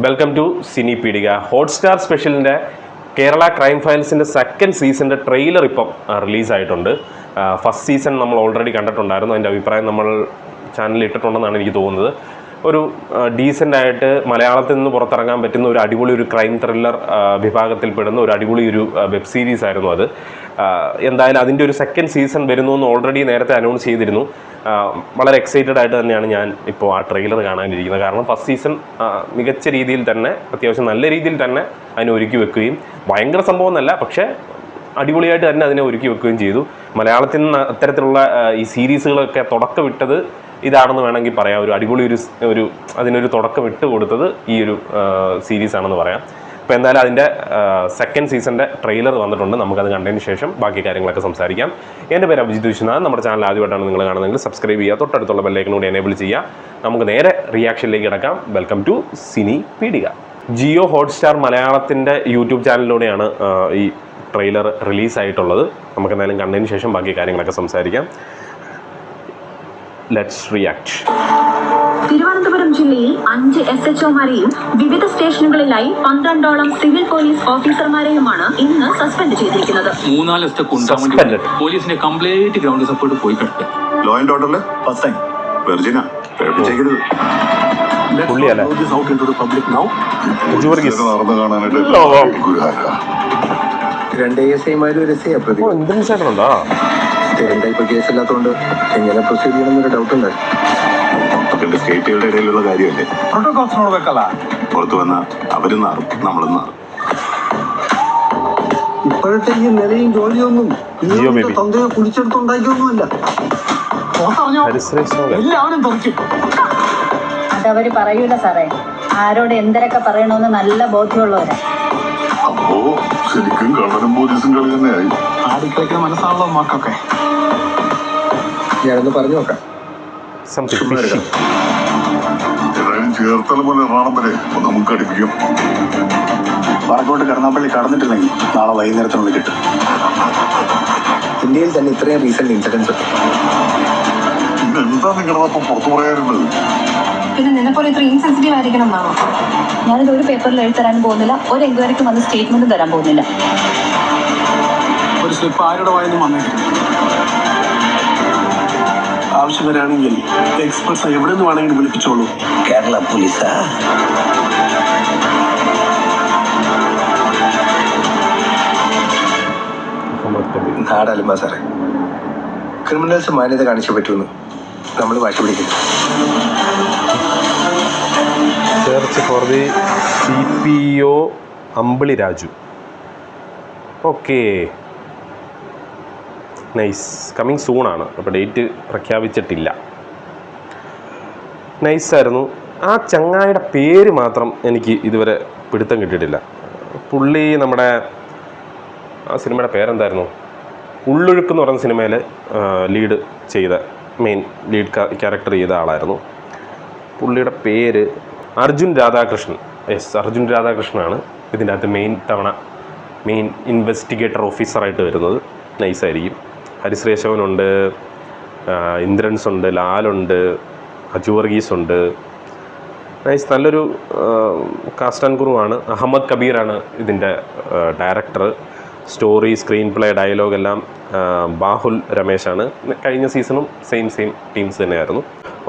Welcome to Cine Peedika. Hotstar സ്പെഷ്യലിൻ്റെ Kerala crime ഫയൽസിൻ്റെ second സീസണിൻ്റെ ട്രെയിലർ ഇപ്പം റിലീസായിട്ടുണ്ട്. ഫസ്റ്റ് സീസൺ നമ്മൾ ഓൾറെഡി കണ്ടിട്ടുണ്ടായിരുന്നു. അതിൻ്റെ അഭിപ്രായം നമ്മൾ ചാനലിൽ ഇട്ടിട്ടുണ്ടെന്നാണ് എനിക്ക് തോന്നുന്നത്. ഒരു ഡീസൻ്റായിട്ട് മലയാളത്തിൽ നിന്ന് പുറത്തിറങ്ങാൻ പറ്റുന്ന ഒരു അടിപൊളി ഒരു ക്രൈം ത്രില്ലർ വിഭാഗത്തിൽപ്പെടുന്ന ഒരു അടിപൊളി ഒരു വെബ് സീരീസ് ആയിരുന്നു അത്. എന്തായാലും അതിൻ്റെ ഒരു സെക്കൻഡ് സീസൺ വരുന്നു എന്ന് ഓൾറെഡി നേരത്തെ അനൗൺസ് ചെയ്തിരുന്നു. വളരെ എക്സൈറ്റഡ് ആയിട്ട് തന്നെയാണ് ഞാൻ ഇപ്പോൾ ആ ട്രെയിലർ കാണാനിരിക്കുന്നത്. കാരണം ഫസ്റ്റ് സീസൺ മികച്ച രീതിയിൽ തന്നെ, അത്യാവശ്യം നല്ല രീതിയിൽ തന്നെ അതിനെ ഒരുക്കി വെക്കുകയും, ഭയങ്കര സംഭവം എന്നല്ല, പക്ഷേ അടിപൊളിയായിട്ട് തന്നെ അതിനെ ഒരുക്കി വെക്കുകയും ചെയ്തു. മലയാളത്തിൽ നിന്ന് അത്തരത്തിലുള്ള ഈ സീരീസുകളൊക്കെ തുടക്കമിട്ടത് ഇതാണെന്ന് വേണമെങ്കിൽ പറയാം. ഒരു അടിപൊളി ഒരു അതിനൊരു തുടക്കം ഇട്ട് കൊടുത്തത് ഈ ഒരു സീരീസാണെന്ന് പറയാം. അപ്പോൾ എന്തായാലും അതിൻ്റെ സെക്കൻഡ് സീസണിൻ്റെ ട്രെയിലർ വന്നിട്ടുണ്ട്. നമുക്കത് കണ്ടതിന് ശേഷം ബാക്കി കാര്യങ്ങളൊക്കെ സംസാരിക്കാം. എൻ്റെ പേര് അഭിജിത്ത് വിശ്വനാഥ്. നമ്മുടെ ചാനൽ ആദ്യമായിട്ടാണ് നിങ്ങൾ കാണുന്നതെങ്കിൽ സബ്സ്ക്രൈബ് ചെയ്യുക, തൊട്ടടുത്തുള്ള ബെല്ലൈക്കൺ കൂടി എനേബിൾ ചെയ്യുക. നമുക്ക് നേരെ റിയാക്ഷനിലേക്ക് കിടക്കാം. Welcome to Cine Peedika. Jio Hotstar മലയാളത്തിൻ്റെ യൂട്യൂബ് ചാനലിലൂടെയാണ് ഈ ട്രെയിലർ റിലീസായിട്ടുള്ളത്. നമുക്കെന്തായാലും കണ്ടതിന് ശേഷം ബാക്കി കാര്യങ്ങളൊക്കെ സംസാരിക്കാം. Let's react. തിരുവനന്തപുരം ജില്ലയിൽ 5 SHOമാരെയും വിവിധ സ്റ്റേഷനുകളിലായി 12ഓളം സിവിൽ പോലീസ് ഓഫീസർമാരെയുമാണ് ഇന്ന് സസ്പെൻഡ് ചെയ്തിരിക്കുന്നത്. 3-4 ദിവസത്തെ കൊണ്ടാവേണ്ടി പോലീസിന്റെ കംപ്ലീറ്റ് ഗ്രൗണ്ട് സപ്പോർട്ട് പോയി കിടക്കുക. ലോ ആൻഡ് ഓർഡറിലെ ഫസ്റ്റ് ടൈം വെർജിന പേടിപ്പിച്ചേക്കരുത്. കേസില്ലാത്തതുകൊണ്ട് എങ്ങനെ പ്രൊസീഡ് ചെയ്യണമെന്നൊരു ഡൗട്ട് ഉണ്ടായിരുന്നു. സ്റ്റേറ്റുകളുടെ ഇടയിലുള്ള കാര്യമല്ലേ, പ്രോട്ടോകോൾസിനോട് വെക്കല. പുറത്തു വന്ന അവരും നാറും നമ്മളും നാറും. ഇപ്പോഴത്തെ ഈ നിലയും ജോലിയൊന്നും തന്തയെ കുടിച്ചെടുത്തുണ്ടാക്കിയൊന്നുമല്ല. എല്ലാവരും തെറിക്കും. അതവര് പറയൂല സാറേ. ആരോട് എന്തൊക്കെ പറയണമെന്ന് നല്ല ബോധ്യമുള്ളവരാ. അപ്പോ ശരിക്കും കള്ളനും പോലീസും കളി തന്നെയായി. ആടിക്കളിക്കുന്ന മനസ്സാണല്ലോ മാക്കൊക്കെ. ഞാനൊന്ന് പറഞ്ഞു നോക്കാം. ഏതായാലും ചേർത്തല പോലെ എറണാകുളം വരെ നമുക്ക് അടിപ്പിക്കും. വടക്കോട്ട് കടന്നാപ്പള്ളി കടന്നിട്ടില്ലെങ്കിൽ നാളെ വൈകുന്നേരത്തിനുള്ളിൽ കിട്ടും. ഇന്ത്യയിൽ തന്നെ ഇത്രയും റീസെന്റ് ഇൻസിഡൻസ്. എന്താ നിങ്ങളപ്പം പുറത്തു പറയാറുള്ളത്? പിന്നെ നിന്നെപ്പോലെ ഇത്ര ഇൻസെൻസിറ്റീവ് ആയിരിക്കണം എന്നാണോ? ഞാനിത് ഒരു പേപ്പറിൽ എഴുതരാനും പോകുന്നില്ല, ഒരു എൻക്വയറിക്കും വന്ന് സ്റ്റേറ്റ്മെന്റും തരാൻ പോകുന്നില്ല. ഒരു സ്ലിപ്പ് ആരുടെ വായൊന്നും വന്നിട്ടില്ല. ആവശ്യം വരാണെങ്കിൽ എക്സ്പ്രസ് എവിടെ നിന്ന് വേണമെങ്കിലും വിളിപ്പിച്ചോളൂ. കേരള പോലീസാ? നാടല്ല സാറേ. ക്രിമിനൽസ് മാന്യത കാണിച്ചു പറ്റുമെന്ന് നമ്മൾ വാശി പിടിക്കുന്നു. Search for the CPO Ambili Raju. Okay, nice. Coming സൂണാണ്, അപ്പോൾ ഡേറ്റ് പ്രഖ്യാപിച്ചിട്ടില്ല. നൈസായിരുന്നു. ആ ചങ്ങായിയുടെ പേര് മാത്രം എനിക്ക് ഇതുവരെ പിടുത്തം കിട്ടിയിട്ടില്ല. പുള്ളി നമ്മുടെ ആ സിനിമയുടെ പേരെന്തായിരുന്നു? ഉള്ളൊഴുക്ക് എന്ന് പറയുന്ന സിനിമയിൽ ലീഡ് ചെയ്ത മെയിൻ ലീഡ് ക്യാരക്ടർ ചെയ്ത ആളായിരുന്നു. പുള്ളിയുടെ പേര് അർജുൻ രാധാകൃഷ്ണൻ. യെസ്, അർജുൻ രാധാകൃഷ്ണനാണ് ഇതിൻ്റെ അകത്ത് മെയിൻ ഇൻവെസ്റ്റിഗേറ്റർ ഓഫീസറായിട്ട് വരുന്നത്. നൈസായിരിക്കും. ഹരിശ്രേഷവനുണ്ട്, ഇന്ദ്രൻസ് ഉണ്ട്, ലാലുണ്ട്, അജു വർഗീസ് ഉണ്ട്. നൈസ്, നല്ലൊരു കാസ്റ്റ് ആൻഡ് ക്രൂവാണ്. അഹമ്മദ് കബീറാണ് ഇതിൻ്റെ director. Story, screenplay, dialogue എല്ലാം ബാഹുൽ രമേശാണ്. കഴിഞ്ഞ സീസണും സെയിം ടീംസ് തന്നെയായിരുന്നു.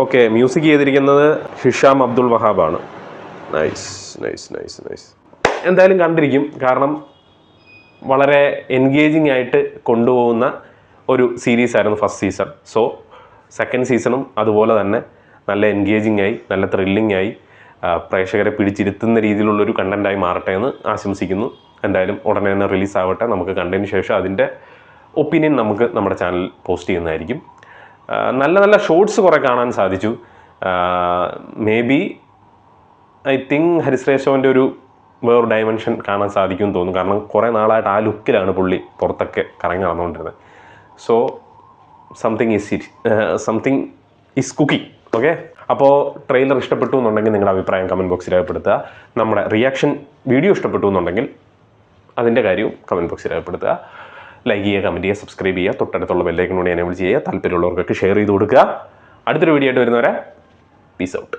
ഓക്കെ, മ്യൂസിക് ചെയ്തിരിക്കുന്നത് ഹിഷാം അബ്ദുൾ വഹാബാണ്. നൈസ്. എന്തായാലും കണ്ടിരിക്കും. കാരണം വളരെ എൻഗേജിങ് ആയിട്ട് കൊണ്ടുപോകുന്ന ഒരു സീരീസായിരുന്നു ഫസ്റ്റ് സീസൺ. സോ സെക്കൻഡ് സീസണും അതുപോലെ തന്നെ നല്ല എൻഗേജിങ് ആയി, നല്ല ത്രില്ലിംഗ് ആയി, പ്രേക്ഷകരെ പിടിച്ചിരുത്തുന്ന രീതിയിലുള്ളൊരു കണ്ടൻറ്റായി മാറട്ടെ എന്ന് ആശംസിക്കുന്നു. എന്തായാലും ഉടനെ തന്നെ റിലീസാവട്ടെ. നമുക്ക് കണ്ടതിന് ശേഷം അതിൻ്റെ ഒപ്പീനിയൻ നമുക്ക് നമ്മുടെ ചാനലിൽ പോസ്റ്റ് ചെയ്യുന്നതായിരിക്കും. നല്ല ഷോർട്സ് കുറേ കാണാൻ സാധിച്ചു. മേ ബി ഐ തിങ്ക് ഹരിശ്രേഷവൻ്റെ ഒരു വേറൊരു ഡയമെൻഷൻ കാണാൻ സാധിക്കുമെന്ന് തോന്നുന്നു. കാരണം കുറേ നാളായിട്ട് ആ ലുക്കിലാണ് പുള്ളി പുറത്തൊക്കെ കറങ്ങി നടന്നുകൊണ്ടിരുന്നത്. So something is cooking. Okay, അപ്പോൾ ട്രെയിലർ ഇഷ്ടപ്പെട്ടു എന്നുണ്ടെങ്കിൽ നിങ്ങളുടെ അഭിപ്രായം കമൻറ്റ് ബോക്സിൽ രേഖപ്പെടുത്തുക. നമ്മുടെ റിയാക്ഷൻ വീഡിയോ ഇഷ്ടപ്പെട്ടു എന്നുണ്ടെങ്കിൽ അതിൻ്റെ കാര്യവും കമൻറ്റ് ബോക്സിൽ രേഖപ്പെടുത്തുക. ലൈക്ക് ചെയ്യുക, കമൻറ്റ് ചെയ്യുക, സബ്സ്ക്രൈബ് ചെയ്യുക, തൊട്ടടുത്തുള്ള ബെല്ലൈക്കൺ കൂടി എനേബിൾ ചെയ്യുക. താല്പര്യമുള്ളവർക്കൊക്കെ ഷെയർ ചെയ്ത് കൊടുക്കുക. അടുത്തൊരു വീഡിയോ ആയിട്ട് വരുന്നവരെ പീസ് ഔട്ട്.